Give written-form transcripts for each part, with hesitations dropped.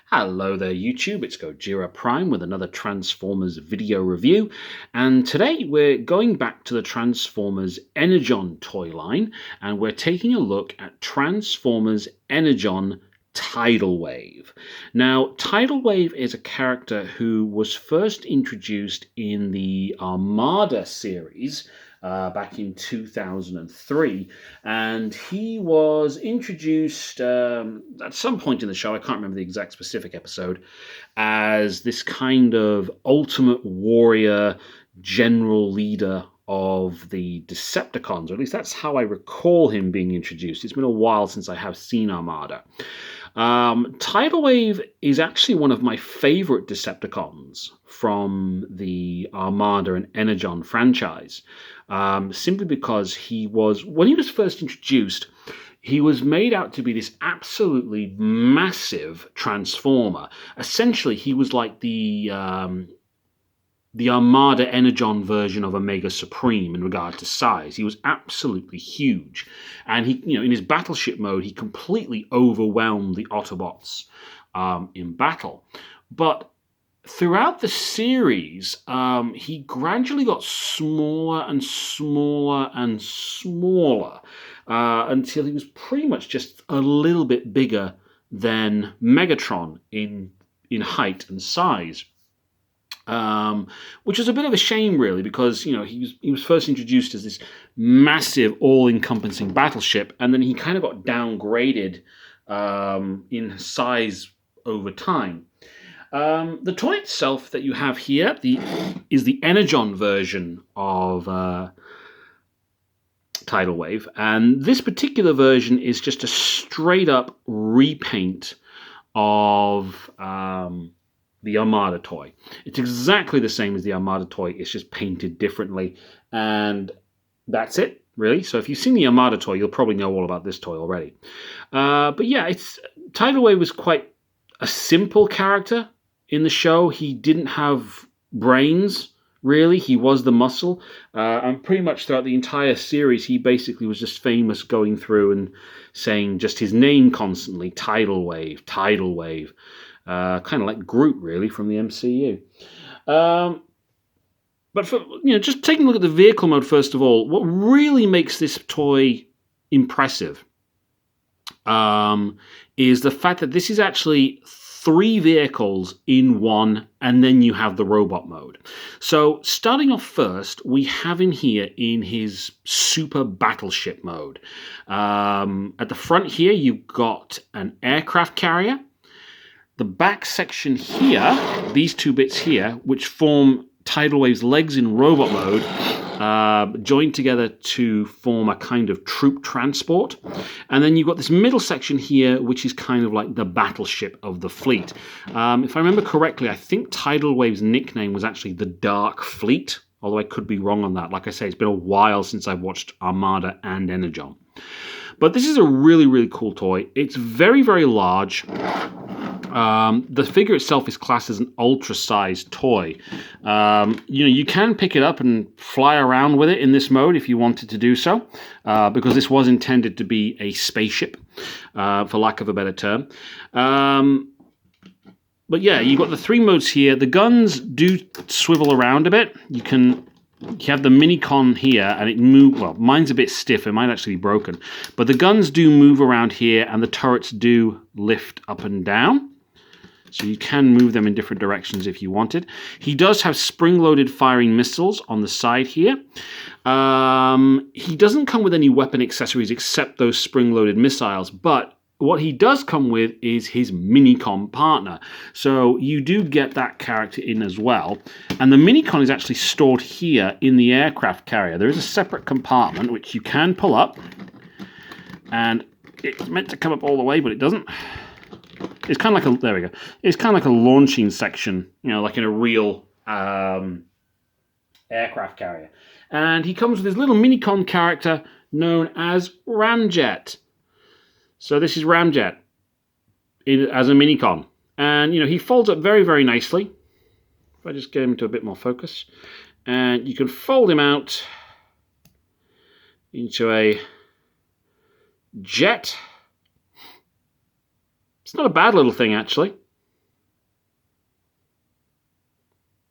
Hello there YouTube, it's Gojira Prime with another Transformers video review, and today we're going back to the Transformers Energon toy line and we're taking a look at Transformers Energon Tidalwave. Now, Tidalwave is a character who was first introduced in the Armada series back in 2003, and he was introduced at some point in the show, I can't remember the exact specific episode, as this kind of ultimate warrior, general leader of the Decepticons, or at least that's how I recall him being introduced. It's been a while since I have seen Armada. Tidalwave is actually one of my favorite Decepticons from the Armada and Energon franchise, simply because when he was first introduced, he was made out to be this absolutely massive transformer. Essentially, he was like the Armada Energon version of Omega Supreme in regard to size. He was absolutely huge. And he, in his battleship mode, he completely overwhelmed the Autobots in battle. But throughout the series, he gradually got smaller and smaller and smaller until he was pretty much just a little bit bigger than Megatron in height and size. Which is a bit of a shame, really, because he was first introduced as this massive, all-encompassing battleship, and then he kind of got downgraded in size over time. The toy itself that you have here is the Energon version of Tidalwave, and this particular version is just a straight-up repaint of the Armada toy. It's exactly the same as the Armada toy, it's just painted differently, and that's it, really. So if you've seen the Armada toy, you'll probably know all about this toy already. But yeah, Tidalwave was quite a simple character in the show. He didn't have brains, really. He was the muscle, and pretty much throughout the entire series, he basically was just famous going through and saying just his name constantly, Tidalwave, Tidalwave. Kind of like Groot, really, from the MCU. But for just taking a look at the vehicle mode first of all, what really makes this toy impressive is the fact that this is actually 3 vehicles in one, and then you have the robot mode. So starting off first, we have him here in his super battleship mode. At the front here, you've got an aircraft carrier. The back section here, these 2 bits here, which form Tidalwave's legs in robot mode, joined together to form a kind of troop transport. And then you've got this middle section here, which is kind of like the battleship of the fleet. If I remember correctly, I think Tidalwave's nickname was actually the Dark Fleet, although I could be wrong on that. Like I say, it's been a while since I've watched Armada and Energon. But this is a really, really cool toy. It's very, very large. The figure itself is classed as an ultra-sized toy. You can pick it up and fly around with it in this mode if you wanted to do so, because this was intended to be a spaceship, for lack of a better term. But yeah, you've got the 3 modes here. The guns do swivel around a bit. You have the Minicon here, and it moves. Well, mine's a bit stiff. It might actually be broken. But the guns do move around here, and the turrets do lift up and down. So you can move them in different directions if you wanted. He does have spring-loaded firing missiles on the side here. He doesn't come with any weapon accessories except those spring-loaded missiles, but what he does come with is his Minicon partner. So you do get that character in as well. And the Minicon is actually stored here in the aircraft carrier. There is a separate compartment which you can pull up. And it's meant to come up all the way, but it doesn't. It's kind of like there we go. It's kind of like a launching section, like in a real aircraft carrier. And he comes with his little Minicon character known as Ramjet. So this is Ramjet as a Minicon. And, he folds up very, very nicely. If I just get him into a bit more focus. And you can fold him out into a jet. It's not a bad little thing, actually.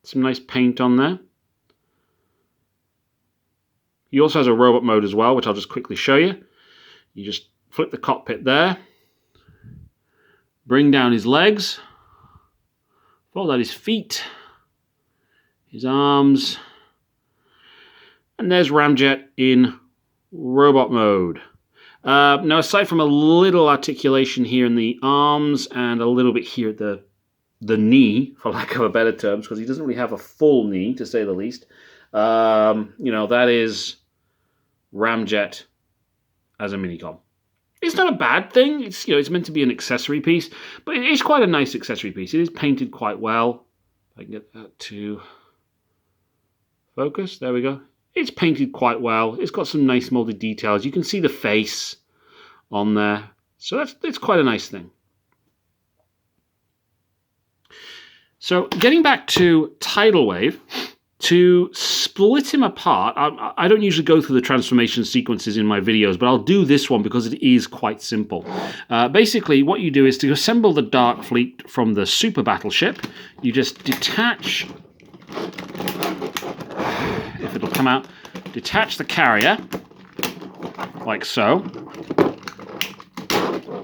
Some nice paint on there. He also has a robot mode as well, which I'll just quickly show you. You just flip the cockpit there, bring down his legs, fold out his feet, his arms, and there's Ramjet in robot mode. Now, aside from a little articulation here in the arms and a little bit here at the knee, for lack of a better term, because he doesn't really have a full knee, to say the least, that is Ramjet as a minicon. It's not a bad thing. It's meant to be an accessory piece, but it is quite a nice accessory piece. It is painted quite well. If I can get that to focus. There we go. It's painted quite well. It's got some nice molded details. You can see the face on there. So that's quite a nice thing. So getting back to Tidalwave, to split him apart, I don't usually go through the transformation sequences in my videos, but I'll do this one because it is quite simple. Basically, what you do is to assemble the Dark Fleet from the Super Battleship, you just detach, if it'll come out, detach the carrier, like so,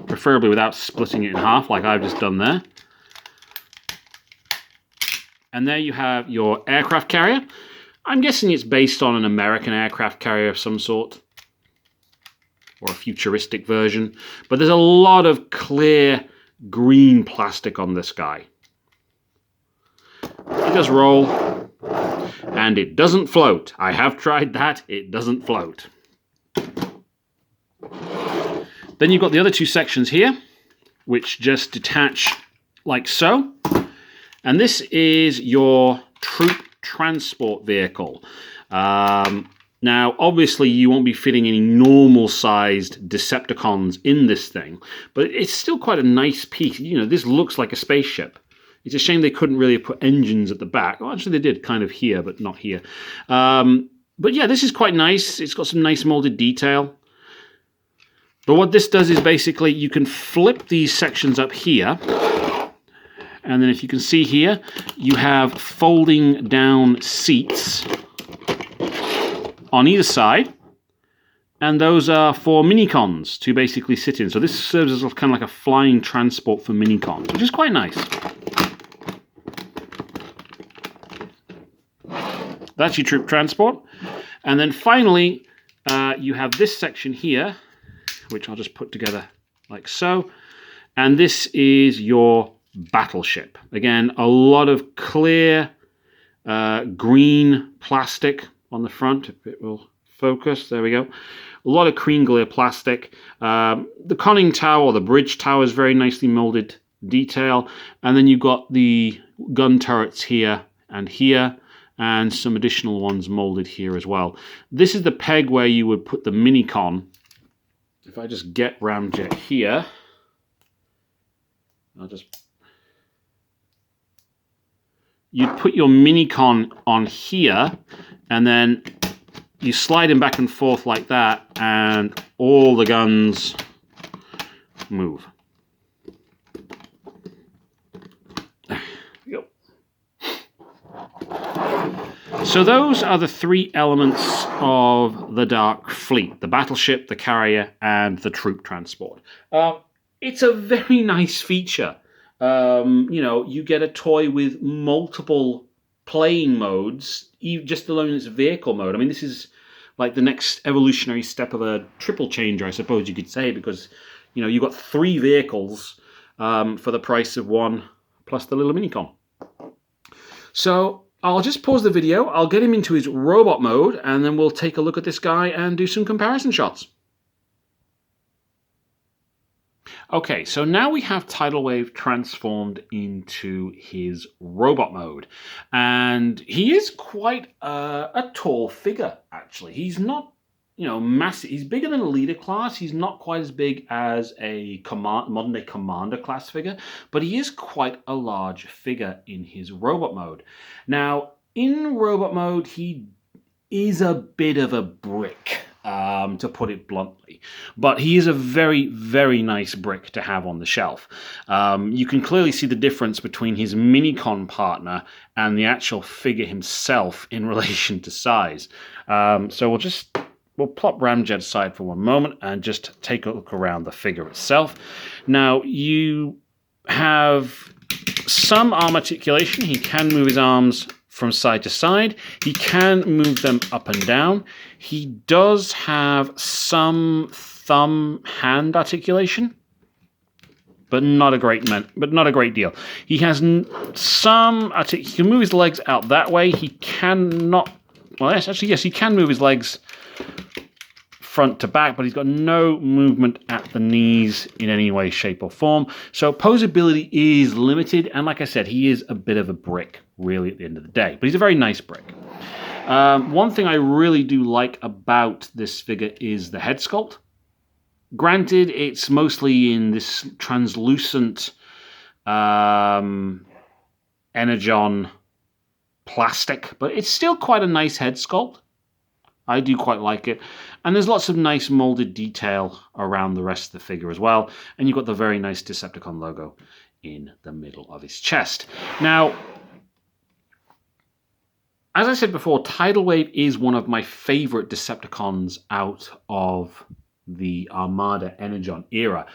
preferably without splitting it in half like I've just done there. And there you have your aircraft carrier. I'm guessing it's based on an American aircraft carrier of some sort, or a futuristic version. But there's a lot of clear green plastic on this guy. It does roll, and it doesn't float. I have tried that. It doesn't float. Then you've got the other two sections here, which just detach like so. And this is your troop transport vehicle. Now, obviously, you won't be fitting any normal-sized Decepticons in this thing, but it's still quite a nice piece. This looks like a spaceship. It's a shame they couldn't really put engines at the back. Well, actually, they did kind of here, but not here. But yeah, this is quite nice. It's got some nice molded detail. But what this does is basically you can flip these sections up here. And then if you can see here, you have folding down seats on either side. And those are for minicons to basically sit in. So this serves as kind of like a flying transport for minicons, which is quite nice. That's your troop transport. And then finally, you have this section here, which I'll just put together like so. And this is your battleship. Again, a lot of clear green plastic on the front, if it will focus. There we go. A lot of green clear plastic. The conning tower, or the bridge tower, is very nicely molded detail. And then you've got the gun turrets here, and some additional ones molded here as well. This is the peg where you would put the minicon. If I just get Ramjet here, you'd put your minicon on here, and then you slide him back and forth like that, and all the guns move. There we go. So those are the three elements of the Dark Fleet: the battleship, the carrier, and the troop transport. It's a very nice feature. You get a toy with multiple playing modes, just alone in its vehicle mode. I mean, this is like the next evolutionary step of a triple changer, I suppose you could say, because, you've got three vehicles for the price of one, plus the little minicon. So I'll just pause the video, I'll get him into his robot mode, and then we'll take a look at this guy and do some comparison shots. Okay, so now we have Tidalwave transformed into his robot mode. And he is quite a tall figure, actually. He's not, massive. He's bigger than a leader class. He's not quite as big as a modern-day commander class figure, but he is quite a large figure in his robot mode. Now, in robot mode, he is a bit of a brick. to put it bluntly. But he is a very, very nice brick to have on the shelf. You can clearly see the difference between his Minicon partner and the actual figure himself in relation to size. So we'll plop Ramjet aside for one moment and just take a look around the figure itself. Now, you have some arm articulation. He can move his arms from side to side. He can move them up and down. He does have some thumb hand articulation, but not a great deal. He has some he can move his legs out that way. He cannot. Well, yes, he can move his legs front to back, but he's got no movement at the knees in any way, shape, or form. So posability is limited, and like I said, he is a bit of a brick, really, at the end of the day. But he's a very nice brick. One thing I really do like about this figure is the head sculpt. Granted, it's mostly in this translucent Energon plastic, but it's still quite a nice head sculpt. I do quite like it. And there's lots of nice molded detail around the rest of the figure as well. And you've got the very nice Decepticon logo in the middle of his chest. Now, as I said before, Tidalwave is one of my favorite Decepticons out of the Armada Energon era.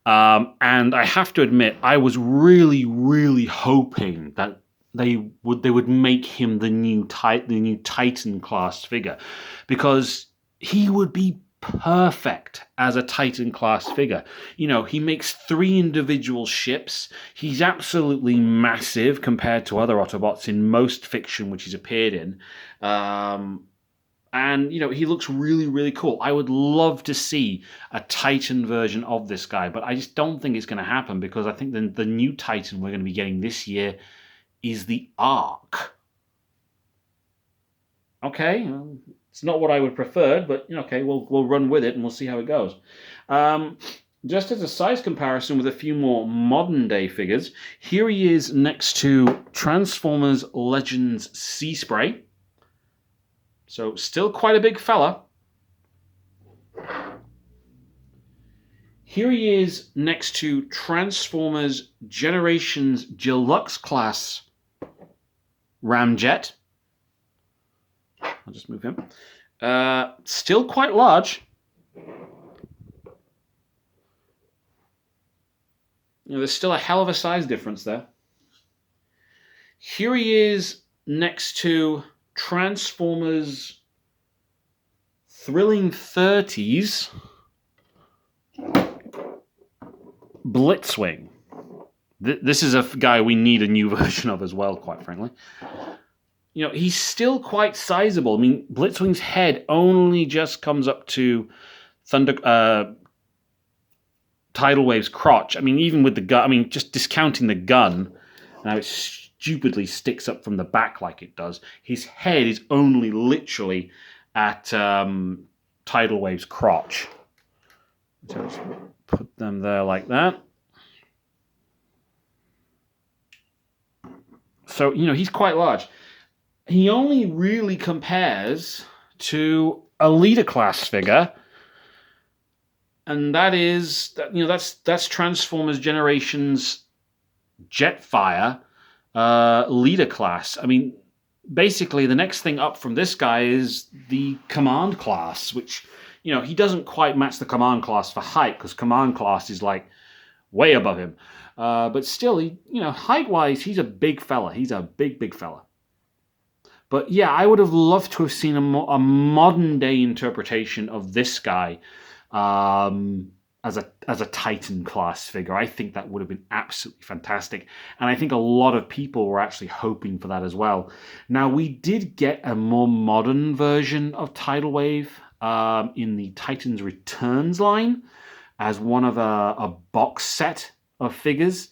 And I have to admit, I was really, really hoping that they would make him the new Titan class figure, because he would be perfect as a Titan class figure. You know, he makes 3 individual ships. He's absolutely massive compared to other Autobots in most fiction which he's appeared in. And, you know, he looks really, really cool. I would love to see a Titan version of this guy, but I just don't think it's going to happen, because I think the new Titan we're going to be getting this year is the Arc. Okay, it's not what I would prefer, but okay, we'll run with it and we'll see how it goes. Just as a size comparison with a few more modern day figures, here he is next to Transformers Legends Seaspray. So still quite a big fella. Here he is next to Transformers Generations Deluxe Class Ramjet. I'll just move him. Still quite large. You know, there's still a hell of a size difference there. Here he is next to Transformers Thrilling 30s Blitzwing. This is a guy we need a new version of as well, quite frankly. You know, he's still quite sizable. I mean, Blitzwing's head only just comes up to Tidalwave's crotch. I mean, even with the gun, I mean, just discounting the gun, now it stupidly sticks up from the back like it does. His head is only literally at Tidalwave's crotch. So just put them there like that. So, you know, he's quite large. He only really compares to a leader class figure, and that is, you know, that's Transformers Generations Jetfire leader class. I mean, basically, the next thing up from this guy is the Command class, which, you know, he doesn't quite match the Command class for height, because Command class is like way above him. But still, he, you know, height-wise, he's a big fella. He's a big, big fella. But yeah, I would have loved to have seen a modern-day interpretation of this guy as a Titan class figure. I think that would have been absolutely fantastic, and I think a lot of people were actually hoping for that as well. Now, we did get a more modern version of Tidalwave in the Titans Returns line as one of a box set of figures,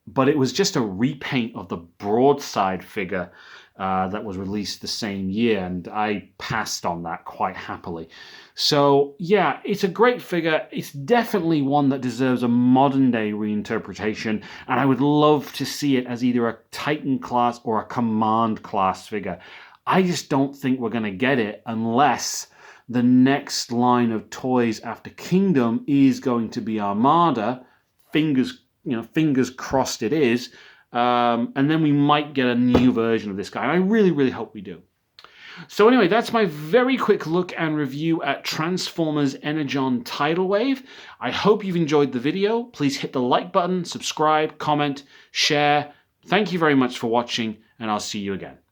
but it was just a repaint of the Broadside figure that was released the same year, and I passed on that quite happily. So yeah, it's a great figure. It's definitely one that deserves a modern day reinterpretation, and I would love to see it as either a Titan class or a Command class figure. I just don't think we're going to get it unless the next line of toys after Kingdom is going to be Armada. Fingers crossed it is. And then we might get a new version of this guy. I really, really hope we do. So anyway, that's my very quick look and review at Transformers Energon Tidalwave. I hope you've enjoyed the video. Please hit the like button, subscribe, comment, share. Thank you very much for watching, and I'll see you again.